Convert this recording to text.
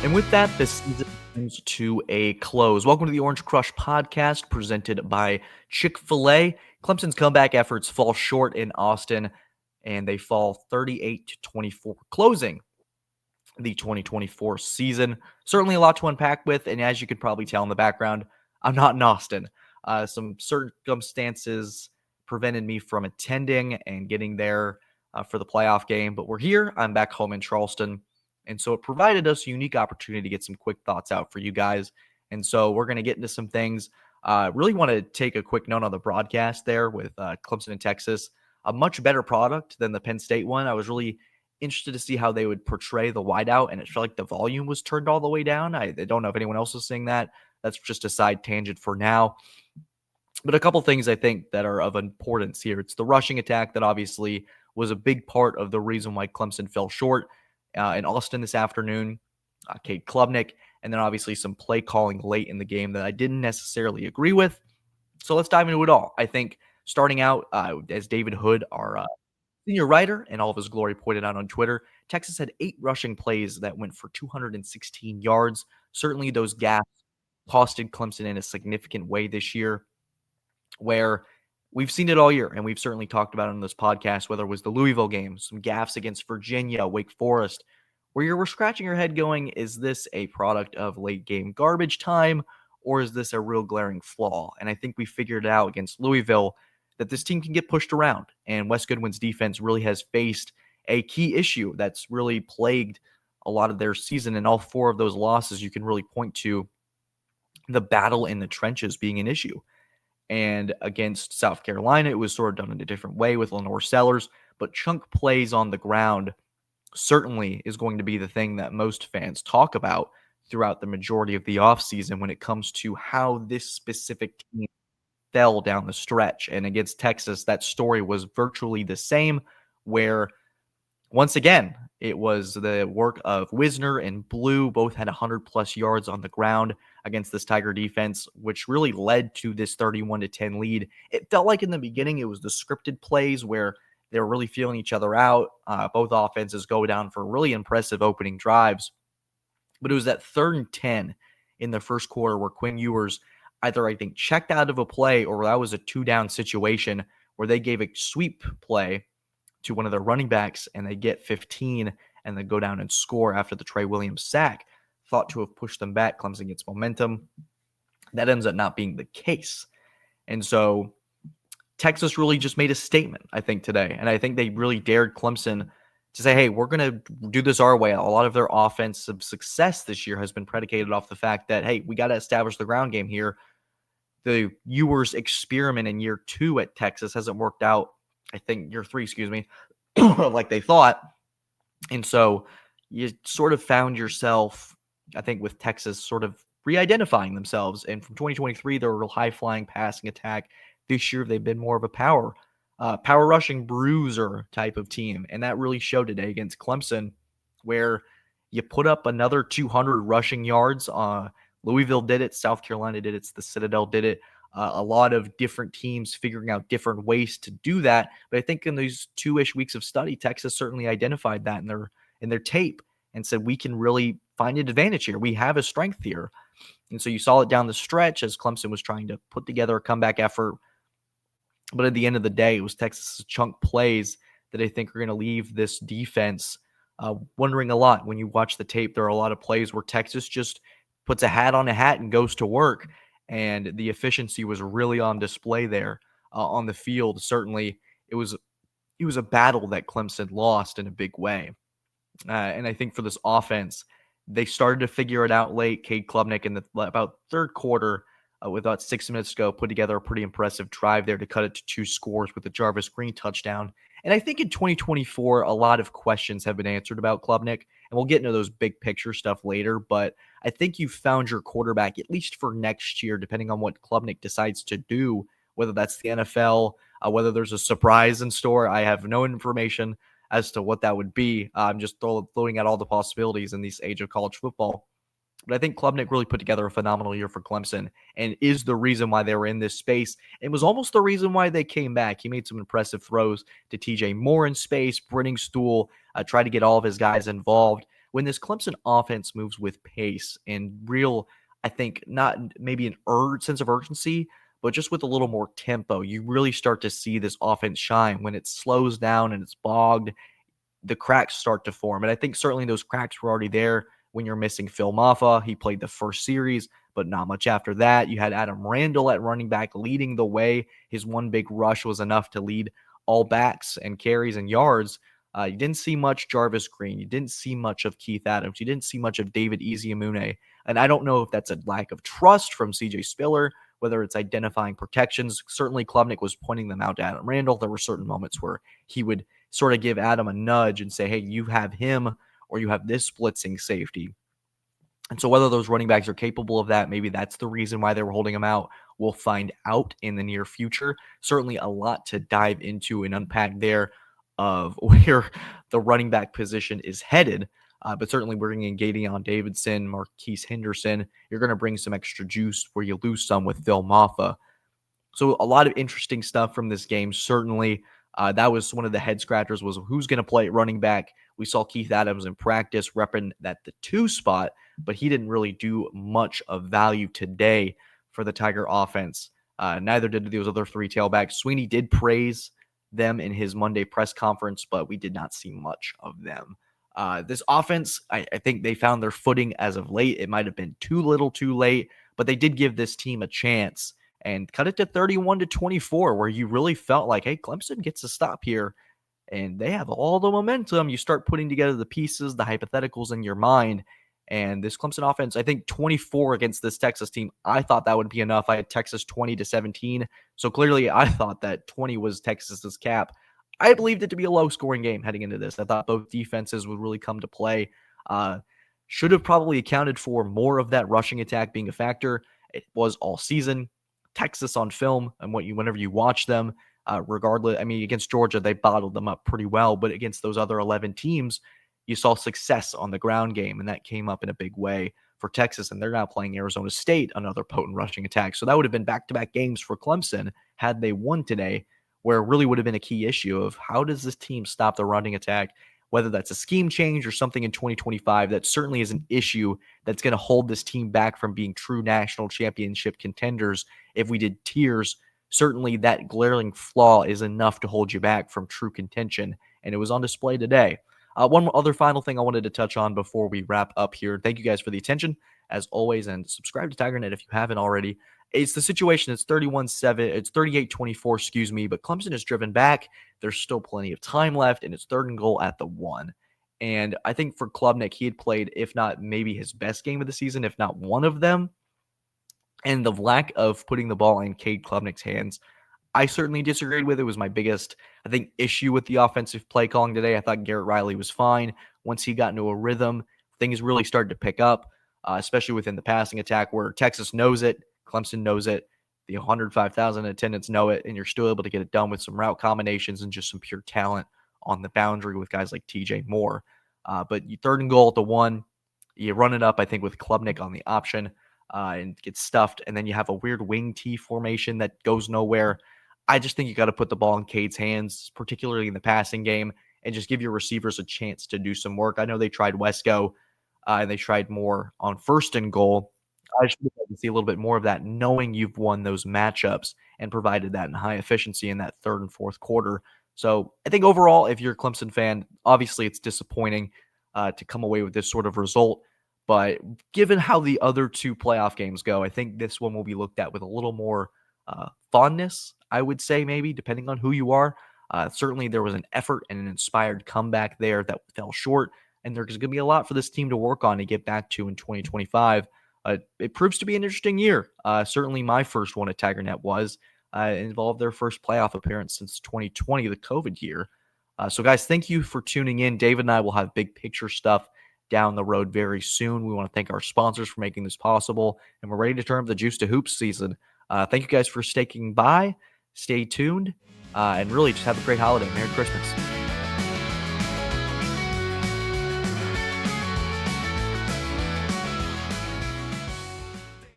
And with that, this season comes to a close. Welcome to the Orange Crush podcast presented by Chick-fil-A. Clemson's comeback efforts fall short in Austin, and they fall 38-24, closing the 2024 season. Certainly a lot to unpack with, and as you can probably tell in the background, I'm not in Austin. Some circumstances prevented me from attending and getting there for the playoff game, but we're here. I'm back home in Charleston. And so it provided us a unique opportunity to get some quick thoughts out for you guys. And so we're going to get into some things. Really want to take a quick note on the broadcast there with Clemson and Texas. A much better product than the Penn State one. I was really interested to see how they would portray the wideout, and it felt like the volume was turned all the way down. I don't know if anyone else is saying that. That's just a side tangent for now. But a couple things I think that are of importance here. It's the rushing attack that obviously was a big part of the reason why Clemson fell short in Austin this afternoon. Cade Klubnik, and then obviously some play calling late in the game that I didn't necessarily agree with. So let's dive into it all. I think starting out, as David Hood, our senior writer, and all of his glory pointed out on Twitter, Texas had 8 rushing plays that went for 216 yards. Certainly those gaps costed Clemson in a significant way this year, where we've seen it all year, and we've certainly talked about it on this podcast, whether it was the Louisville game, some gaffes against Virginia, Wake Forest, where you were scratching your head going, is this a product of late game garbage time, or is this a real glaring flaw? And I think we figured it out against Louisville that this team can get pushed around, and Wes Goodwin's defense really has faced a key issue that's really plagued a lot of their season. And all 4 of those losses, you can really point to the battle in the trenches being an issue. And against South Carolina, it was sort of done in a different way with Lenore Sellers, but chunk plays on the ground certainly is going to be the thing that most fans talk about throughout the majority of the offseason when it comes to how this specific team fell down the stretch. And against Texas, that story was virtually the same, where once again, it was the work of Wisner and Blue. Both had 100-plus yards on the ground against this Tiger defense, which really led to this 31-10 lead. It felt like in the beginning it was the scripted plays where they were really feeling each other out. Both offenses go down for really impressive opening drives. But it was that 3rd and 10 in the first quarter where Quinn Ewers either, I think, checked out of a play, or that was a 2-down situation where they gave a sweep play to one of their running backs, and they get 15 and then go down and score after the Trey Williams sack, thought to have pushed them back. Clemson gets momentum. That ends up not being the case. And so Texas really just made a statement, I think, today. And I think they really dared Clemson to say, hey, we're going to do this our way. A lot of their offensive success this year has been predicated off the fact that, hey, we got to establish the ground game here. The Ewers experiment in year 2 at Texas hasn't worked out, I think year 3, like they thought. And so you sort of found yourself, I think, with Texas sort of re-identifying themselves. And from 2023, they were a real high-flying passing attack. This year, they've been more of a power rushing bruiser type of team. And that really showed today against Clemson, where you put up another 200 rushing yards. Louisville did it. South Carolina did it. The Citadel did it. A lot of different teams figuring out different ways to do that. But I think in these 2-ish weeks of study, Texas certainly identified that in their tape and said, we can really find an advantage here. We have a strength here. And so you saw it down the stretch as Clemson was trying to put together a comeback effort. But at the end of the day, it was Texas' chunk plays that I think are going to leave this defense wondering a lot. When you watch the tape, there are a lot of plays where Texas just puts a hat on a hat and goes to work. And the efficiency was really on display there on the field. Certainly, it was a battle that Clemson lost in a big way. And I think for this offense, they started to figure it out late. Cade Klubnik in the about 3rd quarter, with about 6 minutes to go, put together a pretty impressive drive there to cut it to 2 scores with the Jarvis Green touchdown. And I think in 2024, a lot of questions have been answered about Klubnik, and we'll get into those big picture stuff later. But I think you've found your quarterback, at least for next year, depending on what Klubnik decides to do, whether that's the NFL, whether there's a surprise in store. I have no information as to what that would be. I'm just throwing out all the possibilities in this age of college football. But I think Klubnik really put together a phenomenal year for Clemson and is the reason why they were in this space. It was almost the reason why they came back. He made some impressive throws to TJ Moore in space, Brenning Stool, tried to get all of his guys involved. when this Clemson offense moves with pace and real, I think, not maybe an sense of urgency, but just with a little more tempo, you really start to see this offense shine. When it slows down and it's bogged, the cracks start to form. And I think certainly those cracks were already there when you're missing Phil Maffa. He played the first series, but not much after that. You had Adam Randall at running back leading the way. His one big rush was enough to lead all backs and carries and yards. You didn't see much Jarvis Green. You didn't see much of Keith Adams. You didn't see much of David Ezeamune. And I don't know if that's a lack of trust from CJ Spiller, whether it's identifying protections. Certainly, Klubnik was pointing them out to Adam Randall. There were certain moments where he would sort of give Adam a nudge and say, hey, you have him or you have this blitzing safety. And so whether those running backs are capable of that, maybe that's the reason why they were holding him out. We'll find out in the near future. Certainly a lot to dive into and unpack there of where the running back position is headed. But certainly bringing in Gadeon Davidson, Marquise Henderson, you're going to bring some extra juice where you lose some with Phil Maffa. So a lot of interesting stuff from this game. Certainly, that was one of the head scratchers was who's going to play at running back. We saw Keith Adams in practice repping that the 2 spot, but he didn't really do much of value today for the Tiger offense. Neither did those other 3 tailbacks. Sweeney did praise them in his Monday press conference, but we did not see much of them. This offense, I think they found their footing as of late. It might have been too little too late, but they did give this team a chance and cut it to 31-24, where you really felt like, hey, Clemson gets a stop here, and they have all the momentum. You start putting together the pieces, the hypotheticals in your mind, and this Clemson offense, I think 24 against this Texas team, I thought that would be enough. I had Texas 20-17, so clearly I thought that 20 was Texas's cap. I believed it to be a low-scoring game heading into this. I thought both defenses would really come to play. Should have probably accounted for more of that rushing attack being a factor. It was all season. Texas on film and whenever you watch them, regardless, I mean, against Georgia, they bottled them up pretty well, but against those other 11 teams, you saw success on the ground game, and that came up in a big way for Texas, and they're now playing Arizona State, another potent rushing attack. So that would have been back-to-back games for Clemson had they won today, where it really would have been a key issue of how does this team stop the running attack, whether that's a scheme change or something in 2025. That certainly is an issue that's going to hold this team back from being true national championship contenders. If we did tiers, certainly that glaring flaw is enough to hold you back from true contention, and it was on display today. One other final thing I wanted to touch on before we wrap up here. Thank you guys for the attention, as always, and subscribe to TigerNet if you haven't already. It's the situation. It's 31-7. It's 38-24, excuse me, but Clemson is driven back. There's still plenty of time left, and it's 3rd and goal at the 1. And I think for Klubnik, he had played, if not maybe his best game of the season, if not one of them. And the lack of putting the ball in Cade Klubnik's hands, I certainly disagreed with. It was my biggest, I think, issue with the offensive play calling today. I thought Garrett Riley was fine. Once he got into a rhythm, things really started to pick up, especially within the passing attack where Texas knows it, Clemson knows it, the 105,000 attendants know it, and you're still able to get it done with some route combinations and just some pure talent on the boundary with guys like TJ Moore. But you 3rd and goal at the 1, you run it up, I think, with Klubnik on the option and get stuffed, and then you have a weird wing T formation that goes nowhere. I just think you got to put the ball in Cade's hands, particularly in the passing game, and just give your receivers a chance to do some work. I know they tried Wesco, and they tried more on 1st and goal. I just would like to see a little bit more of that, knowing you've won those matchups and provided that in high efficiency in that 3rd and 4th quarter. So I think overall, if you're a Clemson fan, obviously it's disappointing to come away with this sort of result. But given how the other 2 playoff games go, I think this one will be looked at with a little more fondness, I would say, maybe, depending on who you are. Certainly there was an effort and an inspired comeback there that fell short, and there's going to be a lot for this team to work on to get back to in 2025. It proves to be an interesting year. Certainly my first one at TigerNet was. Involved their first playoff appearance since 2020, the COVID year. So, guys, thank you for tuning in. David and I will have big picture stuff down the road very soon. We want to thank our sponsors for making this possible, and we're ready to turn up the juice to hoops season. Thank you guys for sticking by. Stay tuned, and really just have a great holiday. Merry Christmas.